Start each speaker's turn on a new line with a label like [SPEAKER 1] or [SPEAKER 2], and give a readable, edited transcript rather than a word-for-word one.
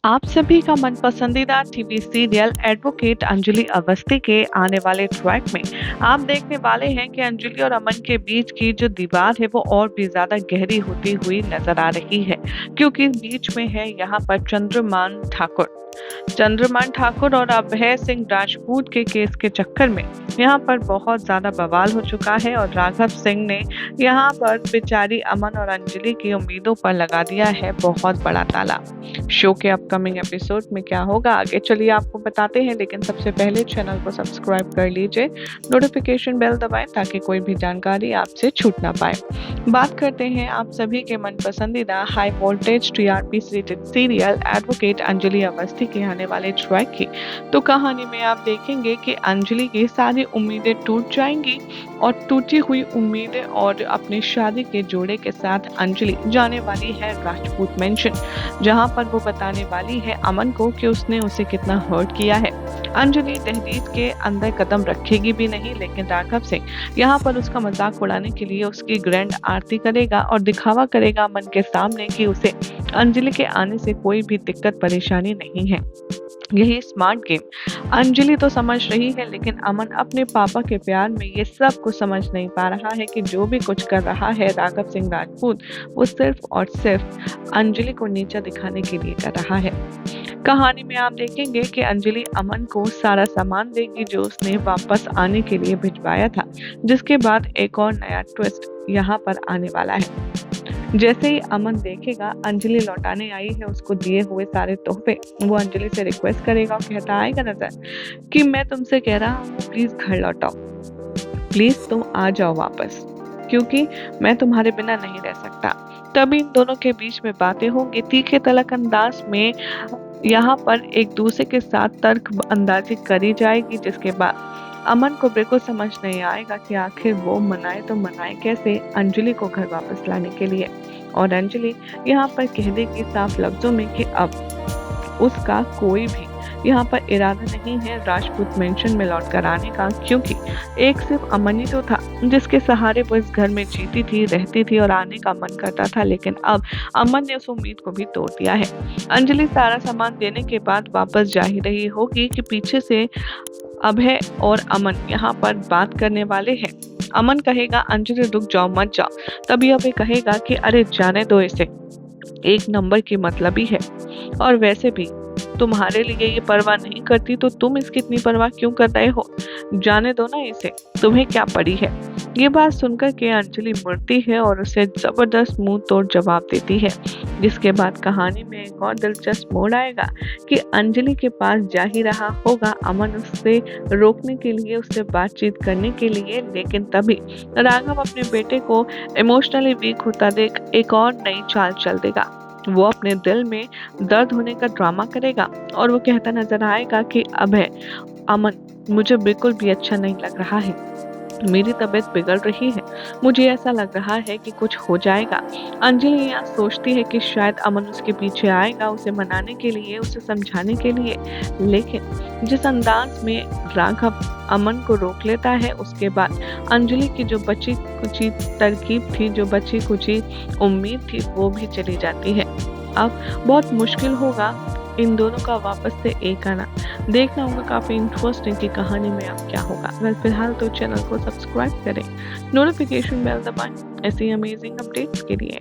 [SPEAKER 1] आप सभी का मन पसंदीदा TV serial advocate Anjali Awasthi के आने वाले ट्रैक में आप देखने वाले हैं कि अंजलि और अमन के बीच की जो दीवार है वो और भी ज्यादा गहरी होती हुई नजर आ रही है, क्योंकि बीच में है यहाँ पर चंद्रमान ठाकुर और अभय सिंह राजपूत के केस के चक्कर में यहाँ पर बहुत ज्यादा बवाल हो चुका है और राघव सिंह ने यहाँ पर बेचारी अमन और अंजलि की उम्मीदों पर लगा दिया है बहुत बड़ा ताला। शो के अपकमिंग एपिसोड में क्या होगा आगे चलिए आपको बताते हैं, लेकिन सबसे पहले चैनल को सब्सक्राइब कर लीजिए, नोटिफिकेशन बेल दबाएं ताकि कोई भी जानकारी आपसे छूट ना पाए। बात करते हैं आप सभी के मन पसंदीदा high voltage TRP rated serial advocate Anjali Awasthi के आने वाले ट्रैक की। तो कहानी में आप देखेंगे कि अंजलि की सारी उम्मीदें टूट जाएंगी और टूटी हुई उम्मीदें और अपनी शादी के जोड़े के साथ अंजलि जाने वाली है राजपूत मेंशन, जहां पर वो बताने वाली है अमन को कि उसने उसे कितना हर्ट किया है। अंजलि दहलीज के अंदर कदम रखेगी भी नहीं, लेकिन राघव सिंह यहाँ पर उसका मजाक उड़ाने के लिए उसकी ग्रैंड आरती करेगा और दिखावा करेगा अमन के सामने कि उसे अंजलि के आने से कोई भी दिक्कत परेशानी नहीं है। यही स्मार्ट गेम अंजलि तो समझ रही है, लेकिन अमन अपने पापा के प्यार में ये सब कुछ समझ नहीं पा रहा है कि जो भी कुछ कर रहा है राघव सिंह राजपूत वो सिर्फ और सिर्फ अंजलि को नीचा दिखाने के लिए कर रहा है। कहानी में आप देखेंगे कि अंजलि अमन को सारा सामान देगी जो उसने वापस आने के लिए भिजवाया था, जिसके बाद एक और नया ट्विस्ट यहाँ पर आने वाला है। जैसे ही अमन देखेगा अंजलि लौटाने आई है उसको दिए हुए सारे तोहफे, वो अंजलि से रिक्वेस्ट करेगा और कहता आएगा नजर कि मैं तुमसे कह रहा हूँ प्लीज घर लौटाओ, प्लीज तुम आ जाओ वापस, क्योंकि मैं तुम्हारे बिना नहीं रह सकता। तभी इन दोनों के बीच में बातें होंगी तीखे तलक अंदाज में, यहाँ पर एक दूसरे के साथ तर्क अंदाजी करी जाएगी, जिसके बाद अमन को बिल्कुल समझ नहीं आएगा कि आखिर वो मनाए तो मनाए कैसे अंजलि को घर वापस लाने के लिए। और अंजलि यहाँ पर कह देगी साफ लफ्जों में कि अब उसका कोई भी यहाँ पर इरादा नहीं है राजपूत मेंशन में लौट कर आने का, क्योंकि एक सिर्फ अमन ही तो था जिसके सहारे वो इस घर में जीती थी, रहती थी और आने का मन करता था, लेकिन अब अमन ने उस उम्मीद को भी तोड़ दिया है। अंजलि सारा सामान देने के बाद वापस जा ही रही होगी कि पीछे से अभय और अमन यहाँ पर बात करने वाले हैं। अमन कहेगा अंजलि रुक जाओ मत जाओ, तभी अभय कहेगा कि अरे जाने दो इसे, एक नंबर की मतलबी है और वैसे भी तुम्हारे लिए ये परवाह नहीं करती तो तुम इसकी इतनी परवाह क्यों कर रहे हो, जाने दो ना इसे, तुम्हें क्या पड़ी है। ये बात सुनकर के अंजलि मुड़ती है और उसे जबरदस्त मुंह तोड़ जवाब देती है, जिसके बाद कहानी में एक और दिलचस्प मोड़ आएगा कि अंजलि के पास जा ही रहा होगा अमन उससे रोकने के लिए, उससे बातचीत करने के लिए, लेकिन तभी राघव अपने बेटे को इमोशनली वीक होता देख एक और नई चाल चल देगा। वो अपने दिल में दर्द होने का ड्रामा करेगा और वो कहता नजर आएगा कि अभय अमन मुझे बिल्कुल भी अच्छा नहीं लग रहा है, मेरी तबीयत बिगड़ रही है, मुझे ऐसा लग रहा है कि कुछ हो जाएगा। अंजलि यहाँ सोचती है कि शायद अमन उसके पीछे आएगा उसे मनाने के लिए, उसे समझाने के लिए, लेकिन जिस अंदाज में राघव अमन को रोक लेता है उसके बाद अंजलि की जो बची कुची तरकीब थी, जो बची कुची उम्मीद थी, वो भी चली जाती है। अब बहुत मुश्किल होगा इन दोनों का वापस से एक आना, देखना होगा काफी इंटरेस्टिंग की कहानी में अब क्या होगा। फिलहाल तो चैनल को सब्सक्राइब करें, नोटिफिकेशन बेल दबाएं ऐसी अमेजिंग अपडेट्स के लिए।